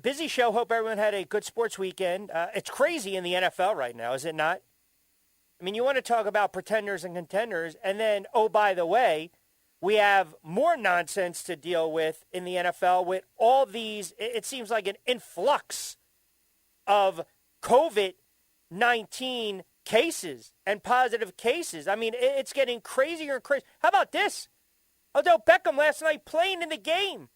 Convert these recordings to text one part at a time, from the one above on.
Busy show. Hope everyone had a good sports weekend. It's crazy in the NFL right now, is it not? I mean, you want to talk about pretenders and contenders, and then, oh, by the way, we have more nonsense to deal with in the NFL with all these, it seems like an influx of COVID-19 cases and positive cases. I mean, it's getting crazier and crazier. How about this? Odell Beckham last night playing in the game,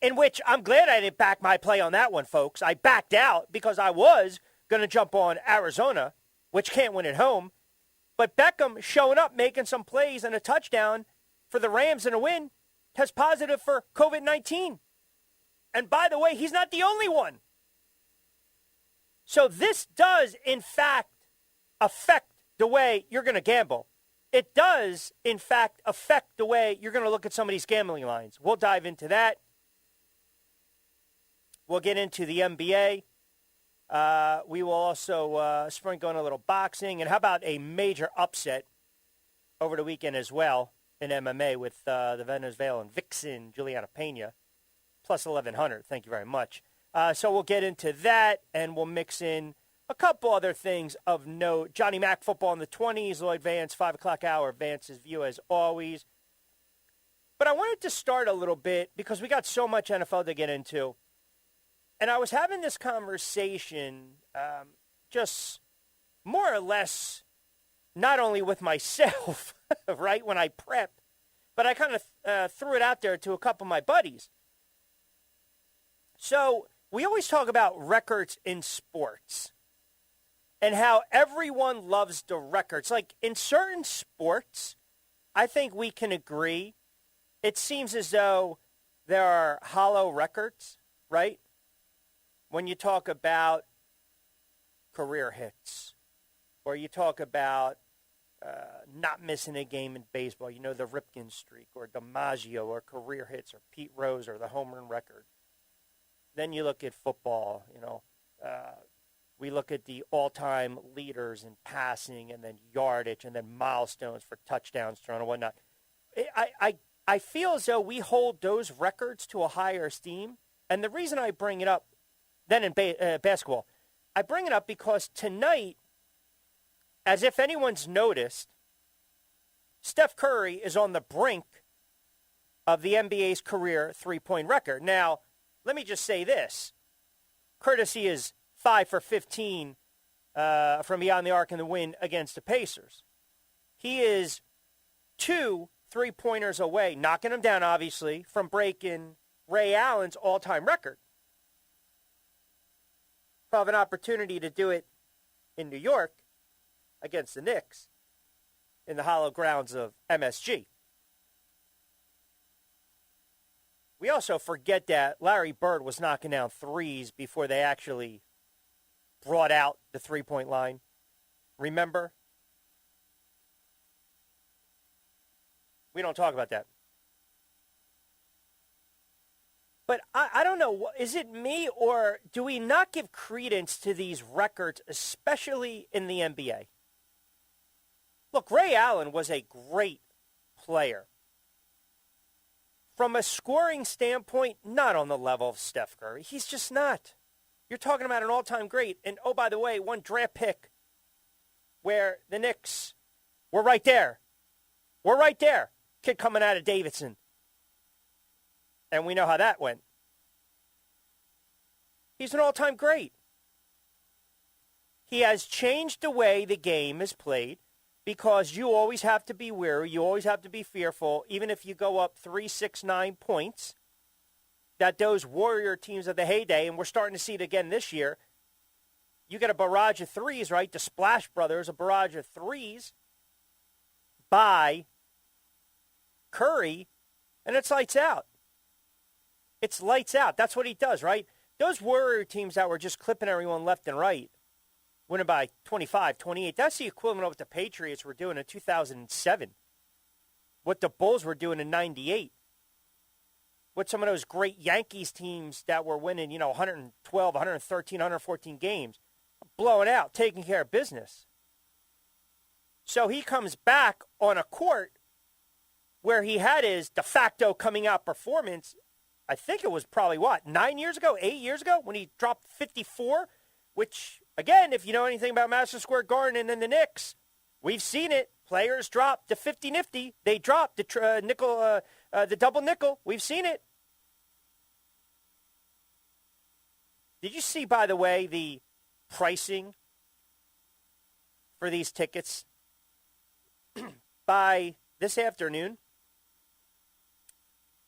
in which I'm glad I didn't back my play on that one, folks. I backed out because I was going to jump on Arizona, which can't win at home. But Beckham showing up, making some plays and a touchdown for the Rams in a win, test positive for COVID-19. And by the way, he's not the only one. So this does, in fact, affect the way you're going to gamble. It does, in fact, affect the way you're going to look at some of these gambling lines. We'll dive into that. We'll get into the NBA. We will also sprinkle in a little boxing. And how about a major upset over the weekend as well in MMA with the Venezuelan vixen, Juliana Pena, plus 1,100. Thank you very much. So we'll get into that, and we'll mix in a couple other things of note. Johnny Mac football in the 20s, Lloyd Vance, 5 o'clock hour, Vance's view as always. But I wanted to start a little bit because we got so much NFL to get into. And I was having this conversation just more or less not only with myself, right, when I prep, but I kind of threw it out there to a couple of my buddies. So we always talk about records in sports and how everyone loves the records. Like in certain sports, I think we can agree. It seems as though there are hollow records, right? When you talk about career hits, or you talk about not missing a game in baseball, you know, the Ripken streak, or DiMaggio, or career hits, or Pete Rose, or the home run record. Then you look at football, you know, we look at the all-time leaders in passing, and then yardage, and then milestones for touchdowns thrown and whatnot. I feel as though we hold those records to a higher esteem, and the reason I bring it up, then in basketball, I bring it up because tonight, as if anyone's noticed, Steph Curry is on the brink of the NBA's career three-point record. Now, let me just say this. Courtesy is 5 for 15 from beyond the arc in the win against the Pacers. He is 2 3-pointers away, knocking him down, obviously, from breaking Ray Allen's all-time record. He'll have an opportunity to do it in New York against the Knicks in the hollow grounds of MSG. We also forget that Larry Bird was knocking down threes before they actually brought out the three-point line. Remember? We don't talk about that. But I don't know, is it me or do we not give credence to these records, especially in the NBA? Look, Ray Allen was a great player. From a scoring standpoint, not on the level of Steph Curry. He's just not. You're talking about an all-time great. And, oh, by the way, one draft pick where the Knicks were right there. We're right there. Kid coming out of Davidson. And we know how that went. He's an all-time great. He has changed the way the game is played because you always have to be wary. You always have to be fearful, even if you go up 3, 6, 9 points, that those Warrior teams of the heyday, and we're starting to see it again this year, you get a barrage of threes, right? The Splash Brothers, a barrage of threes by Curry, and it's lights out. It's lights out. That's what he does, right? Those Warrior teams that were just clipping everyone left and right, winning by 25, 28, that's the equivalent of what the Patriots were doing in 2007, what the Bulls were doing in 98, what some of those great Yankees teams that were winning, 112, 113, 114 games, blowing out, taking care of business. So he comes back on a court where he had his de facto coming out performance I think it was probably, 9 years ago, 8 years ago, when he dropped 54, which, again, if you know anything about Madison Square Garden and then the Knicks, we've seen it. Players drop the 50-nifty. They drop the nickel, the double nickel. We've seen it. Did you see, by the way, the pricing for these tickets by this afternoon?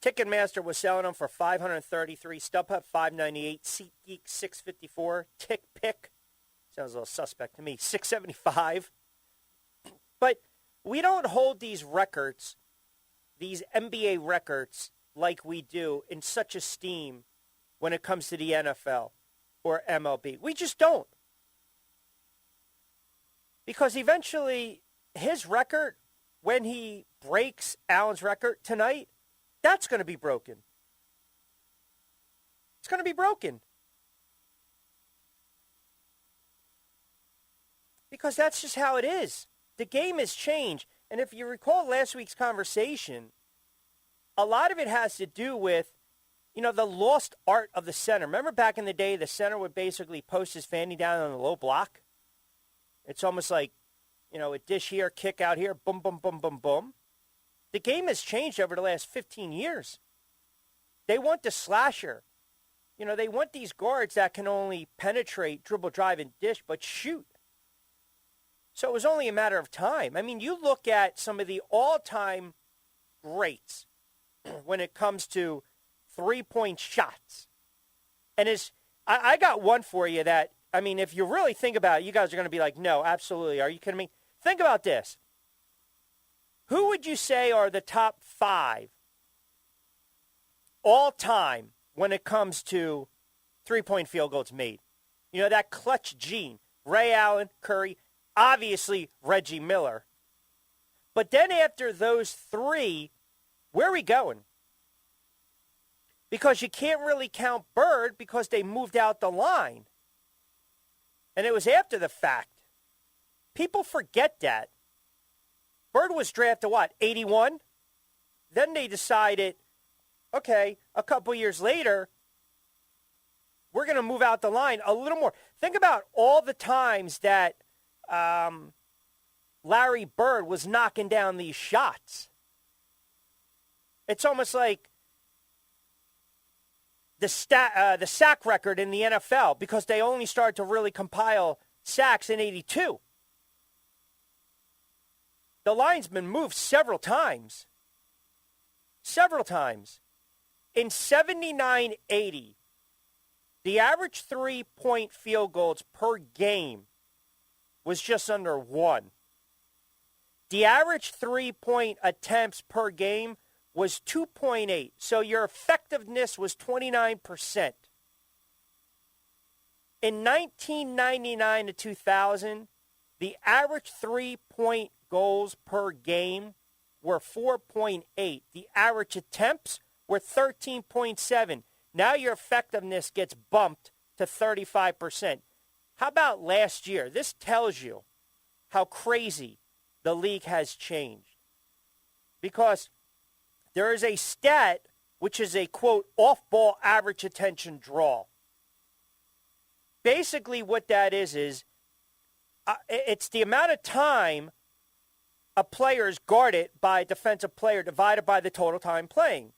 Ticketmaster was selling them for $533, StubHub $598, SeatGeek $654, TickPick, sounds a little suspect to me, $675. But we don't hold these records, these NBA records, like we do in such esteem when it comes to the NFL or MLB. We just don't. Because eventually his record, when he breaks Allen's record tonight, that's going to be broken. It's going to be broken. Because that's just how it is. The game has changed. And if you recall last week's conversation, a lot of it has to do with, the lost art of the center. Remember back in the day, the center would basically post his fanny down on the low block? It's almost like, a dish here, kick out here, boom, boom, boom, boom, boom. The game has changed over the last 15 years. They want the slasher. They want these guards that can only penetrate, dribble, drive, and dish, but shoot. So it was only a matter of time. I mean, you look at some of the all-time greats when it comes to three-point shots. And I got one for you that, if you really think about it, you guys are going to be like, no, absolutely. Are you kidding me? Think about this. Who would you say are the top 5 all-time when it comes to three-point field goals made? That clutch gene. Ray Allen, Curry, obviously Reggie Miller. But then after those 3, where are we going? Because you can't really count Bird because they moved out the line. And it was after the fact. People forget that. Bird was drafted, 81? Then they decided, okay, a couple years later, we're going to move out the line a little more. Think about all the times that Larry Bird was knocking down these shots. It's almost like the sack record in the NFL, because they only started to really compile sacks in 82. The line's been moved several times. Several times. In 79-80, the average three-point field goals per game was just under 1. The average three-point attempts per game was 2.8. So your effectiveness was 29%. In 1999 to 2000, the average three-point goals per game were 4.8. The average attempts were 13.7. Now your effectiveness gets bumped to 35%. How about last year? This tells you how crazy the league has changed. Because there is a stat which is a, quote, off-ball average attention draw. Basically what that is it's the amount of time a player is guarded by a defensive player divided by the total time playing.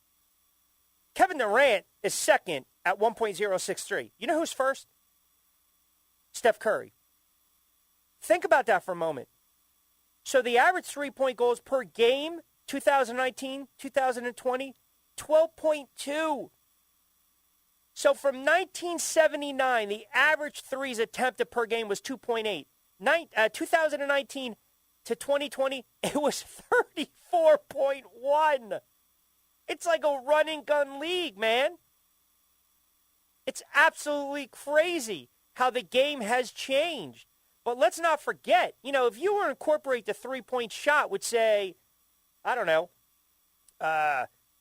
Kevin Durant is second at 1.063. You know who's first? Steph Curry. Think about that for a moment. So the average three-point goals per game, 2019, 2020, 12.2. So from 1979, the average threes attempted per game was 2.8. 2019 to 2020, it was 34.1. It's like a run-and-gun league, man. It's absolutely crazy how the game has changed. But let's not forget, if you were to incorporate the three-point shot, would say, I don't know,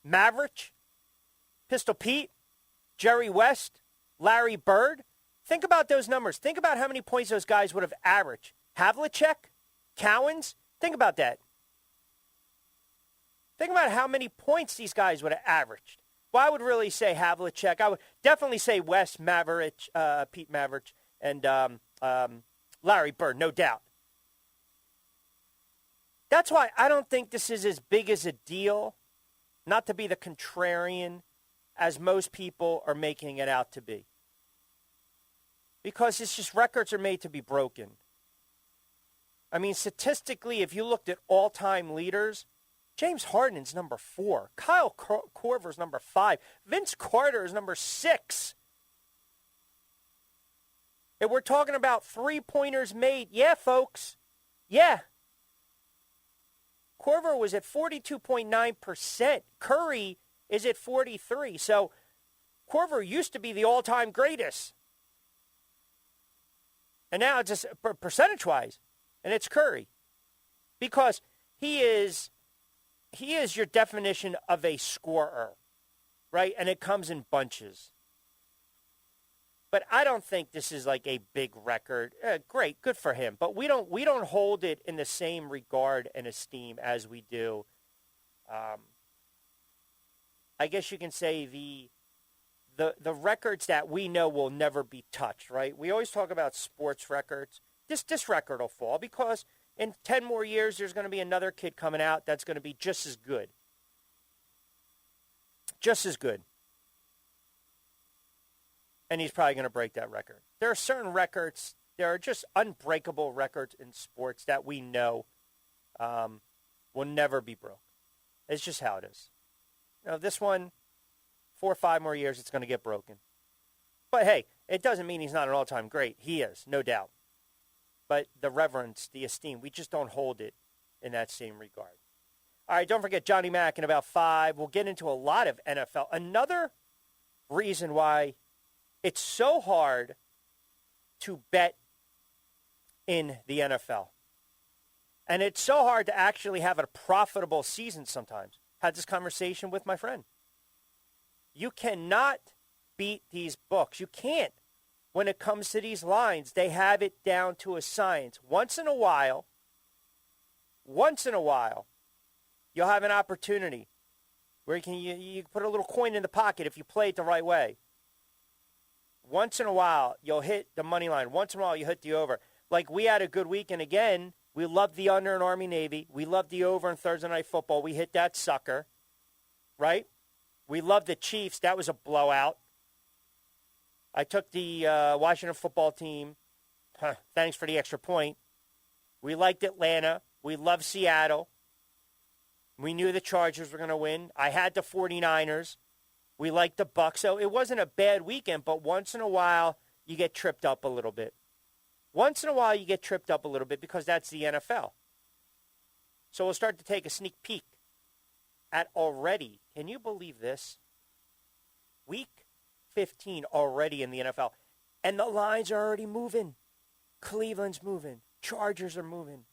Maverick, Pistol Pete, Jerry West, Larry Bird. Think about those numbers. Think about how many points those guys would have averaged. Havlicek, Cowens, think about that. Think about how many points these guys would have averaged. Well, I would really say Havlicek. I would definitely say Wes Maverich, Pete Maverich, and Larry Bird, no doubt. That's why I don't think this is as big as a deal, not to be the contrarian, as most people are making it out to be. Because it's just records are made to be broken. I mean, statistically, if you looked at all-time leaders, James Harden's number 4. Kyle Korver's number 5. Vince Carter is number 6. If we're talking about three-pointers made, yeah, folks, yeah. Korver was at 42.9%. Curry is at 43%. So Korver used to be the all-time greatest. And now it's just percentage-wise, and it's Curry. Because he is your definition of a scorer, right? And it comes in bunches. But I don't think this is like a big record. Great, good for him. But we don't hold it in the same regard and esteem as we do. I guess you can say the records that we know will never be touched, right? We always talk about sports records. This record will fall because in 10 more years, there's going to be another kid coming out that's going to be just as good. Just as good. And he's probably going to break that record. There are certain records, there are just unbreakable records in sports that we know will never be broke. It's just how it is. Now, this one, 4 or 5 more years, it's going to get broken. But hey, it doesn't mean he's not an all-time great. He is, no doubt. But the reverence, the esteem, we just don't hold it in that same regard. All right, don't forget Johnny Mack in about 5. We'll get into a lot of NFL. Another reason why it's so hard to bet in the NFL. And it's so hard to actually have a profitable season sometimes. Had this conversation with my friend. You cannot beat these books. You can't. When it comes to these lines, they have it down to a science. Once in a while, you'll have an opportunity where you put a little coin in the pocket if you play it the right way. Once in a while, you'll hit the money line. Once in a while, you hit the over. Like we had a good weekend again. We loved the under in Army-Navy. We loved the over in Thursday Night Football. We hit that sucker, right? We loved the Chiefs. That was a blowout. I took the Washington football team. Thanks for the extra point. We liked Atlanta. We loved Seattle. We knew the Chargers were going to win. I had the 49ers. We liked the Bucs. So it wasn't a bad weekend, but once in a while, you get tripped up a little bit. Once in a while, you get tripped up a little bit because that's the NFL. So we'll start to take a sneak peek at already. Can you believe this? Week 15 already in the NFL. And the lines are already moving. Cleveland's moving. Chargers are moving.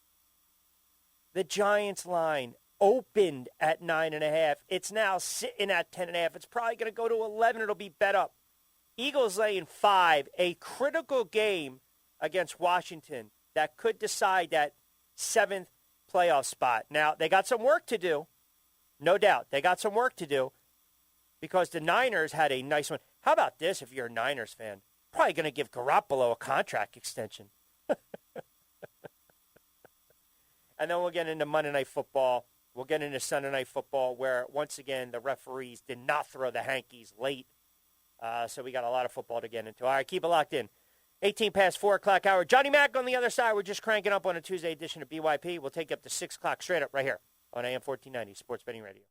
The Giants line opened at 9.5. It's now sitting at 10.5. It's probably going to go to 11. It'll be bet up. Eagles laying 5. A critical game against Washington that could decide that 7th playoff spot. Now, they got some work to do. No doubt. They got some work to do because the Niners had a nice one. How about this if you're a Niners fan? Probably going to give Garoppolo a contract extension. And then we'll get into Monday Night Football. We'll get into Sunday Night Football where, once again, the referees did not throw the hankies late. So we got a lot of football to get into. All right, keep it locked in. 18 past 4 o'clock hour. Johnny Mack on the other side. We're just cranking up on a Tuesday edition of BYP. We'll take you up to 6 o'clock straight up right here on AM 1490 Sports Betting Radio.